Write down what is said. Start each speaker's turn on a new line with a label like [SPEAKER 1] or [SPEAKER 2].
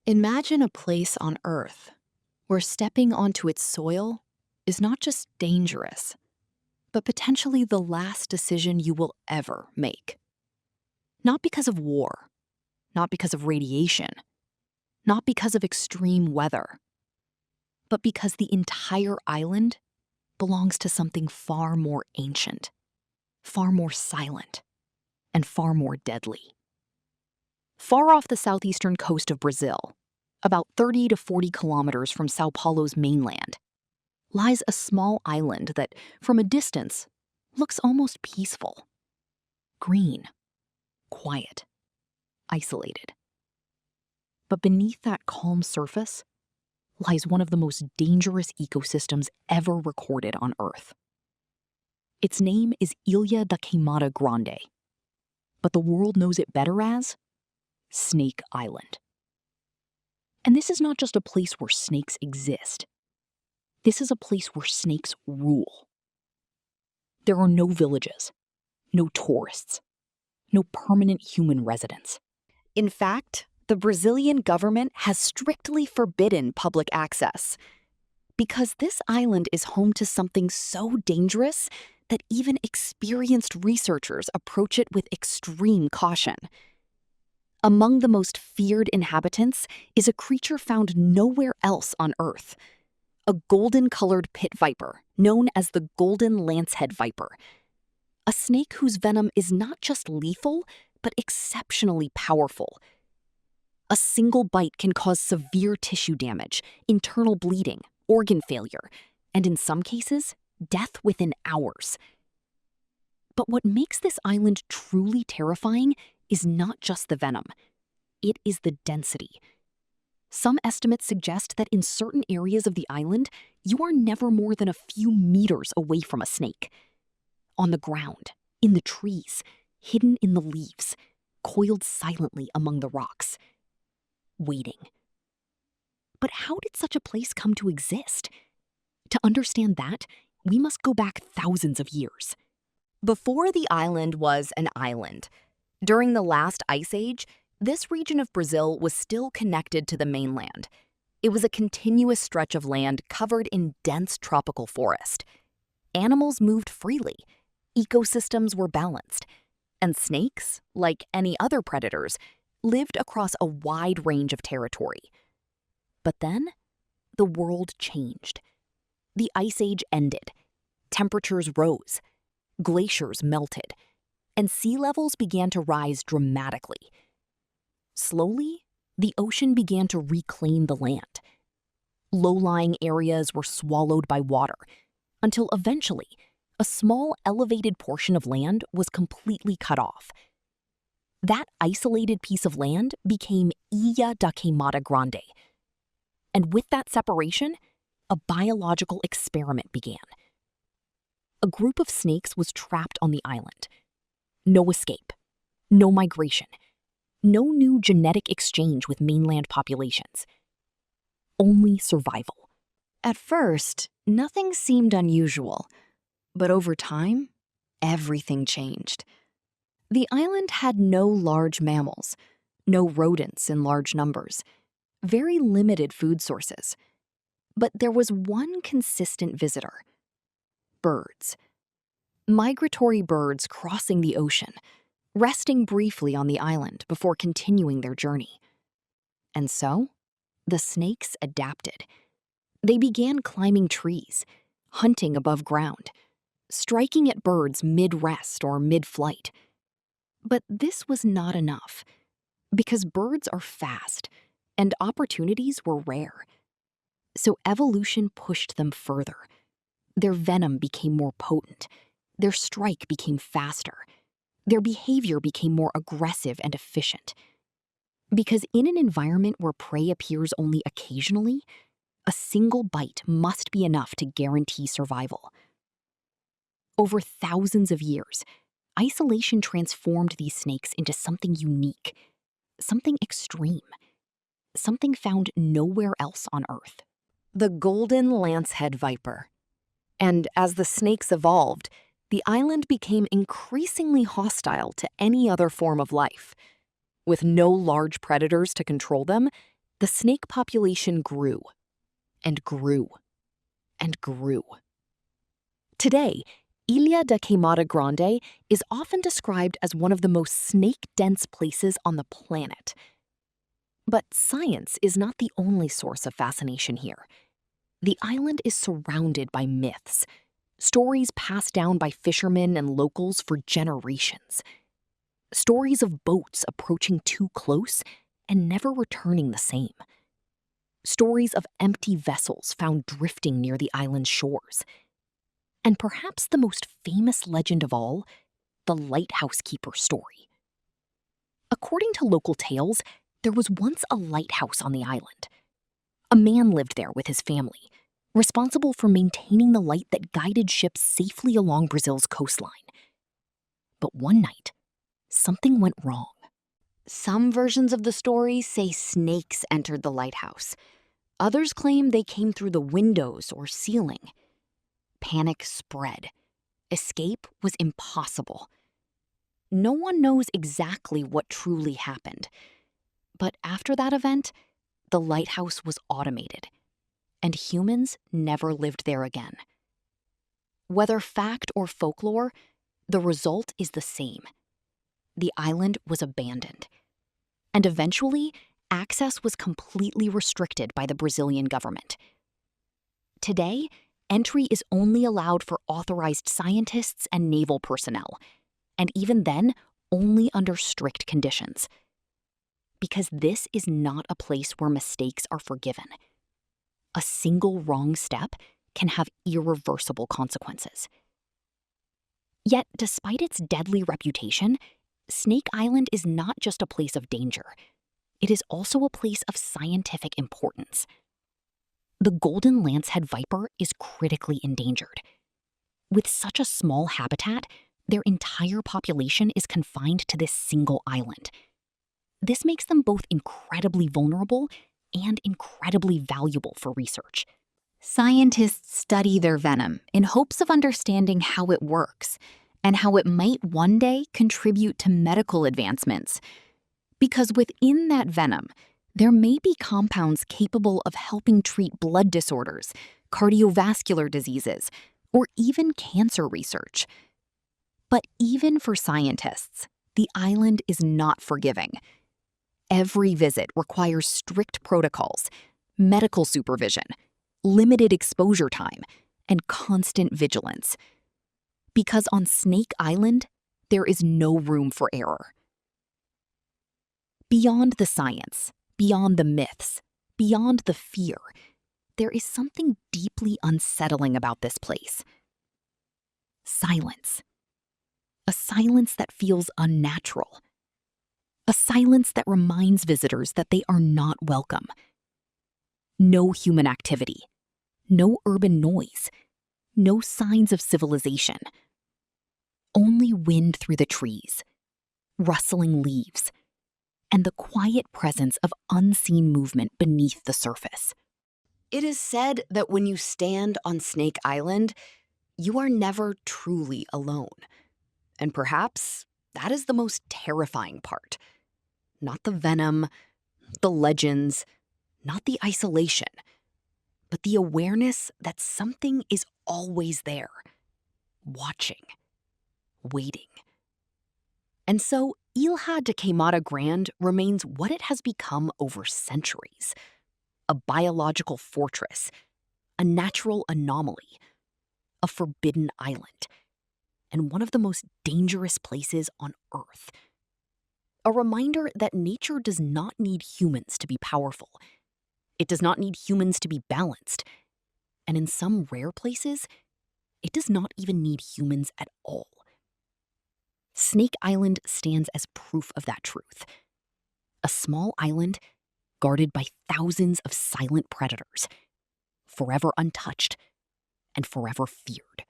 [SPEAKER 1] Imagine a place on Earth where stepping onto its soil is not just dangerous, but potentially the last decision you will ever make. Not because of war, not because of radiation, not because of extreme weather, but because the entire island belongs to something far more ancient, far more silent, and far more deadly. Far off the southeastern coast of Brazil, about 30 to 40 kilometers from Sao Paulo's mainland, lies a small island that, from a distance, looks almost peaceful. Green, quiet, isolated. But beneath that calm surface lies one of the most dangerous ecosystems ever recorded on Earth. Its name is Ilha da Queimada Grande, but the world knows it better as Snake Island. And this is not just a place where snakes exist. This is a place where snakes rule. There are no villages, no tourists, no permanent human residents.
[SPEAKER 2] In fact, the Brazilian government has strictly forbidden public access because this island is home to something so dangerous that even experienced researchers approach it with extreme caution. Among the most feared inhabitants is a creature found nowhere else on Earth, a golden-colored pit viper known as the golden Lancehead viper, a snake whose venom is not just lethal, but exceptionally powerful. A single bite can cause severe tissue damage, internal bleeding, organ failure, and in some cases, death within hours. But what makes this island truly terrifying is not just the venom. It is the density. Some estimates suggest that in certain areas of the island, you are never more than a few meters away from a snake. On the ground, in the trees, hidden in the leaves, coiled silently among the rocks, waiting. But how did such a place come to exist? To understand that, we must go back thousands of years.
[SPEAKER 3] Before the island was an island, during the last ice age, this region of Brazil was still connected to the mainland. It was a continuous stretch of land covered in dense tropical forest. Animals moved freely, ecosystems were balanced, and snakes, like any other predators, lived across a wide range of territory. But then, the world changed. The ice age ended. Temperatures rose. Glaciers melted. And sea levels began to rise dramatically. Slowly, the ocean began to reclaim the land. Low-lying areas were swallowed by water, until eventually, a small elevated portion of land was completely cut off. That isolated piece of land became Ilha da Queimada Grande. And with that separation, a biological experiment began. A group of snakes was trapped on the island. No escape, no migration, no new genetic exchange with mainland populations. Only survival.
[SPEAKER 1] At first, nothing seemed unusual, but over time, everything changed. The island had no large mammals, no rodents in large numbers, very limited food sources. But there was one consistent visitor: birds. Migratory birds crossing the ocean, resting briefly on the island before continuing their journey. And so, the snakes adapted. They began climbing trees, hunting above ground, striking at birds mid-rest or mid-flight. But this was not enough, because birds are fast, and opportunities were rare. So evolution pushed them further. Their venom became more potent. Their strike became faster. Their behavior became more aggressive and efficient. Because in an environment where prey appears only occasionally, a single bite must be enough to guarantee survival. Over thousands of years, isolation transformed these snakes into something unique, something extreme, something found nowhere else on Earth.
[SPEAKER 3] The golden Lancehead viper. And as the snakes evolved, the island became increasingly hostile to any other form of life. With no large predators to control them, the snake population grew and grew and grew. Today, Ilha da Queimada Grande is often described as one of the most snake-dense places on the planet. But science is not the only source of fascination here. The island is surrounded by myths, stories passed down by fishermen and locals for generations. Stories of boats approaching too close and never returning the same. Stories of empty vessels found drifting near the island's shores. And perhaps the most famous legend of all, the lighthouse keeper story. According to local tales, there was once a lighthouse on the island. A man lived there with his family, responsible for maintaining the light that guided ships safely along Brazil's coastline. But one night, something went wrong. Some versions of the story say snakes entered the lighthouse. Others claim they came through the windows or ceiling. Panic spread. Escape was impossible. No one knows exactly what truly happened. But after that event, the lighthouse was automated, and humans never lived there again. Whether fact or folklore, the result is the same. The island was abandoned, and eventually, access was completely restricted by the Brazilian government. Today, entry is only allowed for authorized scientists and naval personnel, and even then, only under strict conditions. Because this is not a place where mistakes are forgiven. A single wrong step can have irreversible consequences. Yet, despite its deadly reputation, Snake Island is not just a place of danger. It is also a place of scientific importance. The golden lancehead viper is critically endangered. With such a small habitat, their entire population is confined to this single island. This makes them both incredibly vulnerable and incredibly valuable for research. Scientists study their venom in hopes of understanding how it works and how it might one day contribute to medical advancements. Because within that venom, there may be compounds capable of helping treat blood disorders, cardiovascular diseases, or even cancer research. But even for scientists, the island is not forgiving. Every visit requires strict protocols, medical supervision, limited exposure time, and constant vigilance. Because on Snake Island, there is no room for error. Beyond the science, beyond the myths, beyond the fear, there is something deeply unsettling about this place. Silence. A silence that feels unnatural. A silence that reminds visitors that they are not welcome. No human activity. No urban noise. No signs of civilization. Only wind through the trees, rustling leaves, and the quiet presence of unseen movement beneath the surface. It is said that when you stand on Snake Island, you are never truly alone. And perhaps that is the most terrifying part. Not the venom, the legends, not the isolation, but the awareness that something is always there, watching, waiting. And so, Ilha da Queimada Grande remains what it has become over centuries: a biological fortress, a natural anomaly, a forbidden island, and one of the most dangerous places on Earth. A reminder that nature does not need humans to be powerful. It does not need humans to be balanced. And in some rare places, it does not even need humans at all. Snake Island stands as proof of that truth. A small island guarded by thousands of silent predators, forever untouched and forever feared.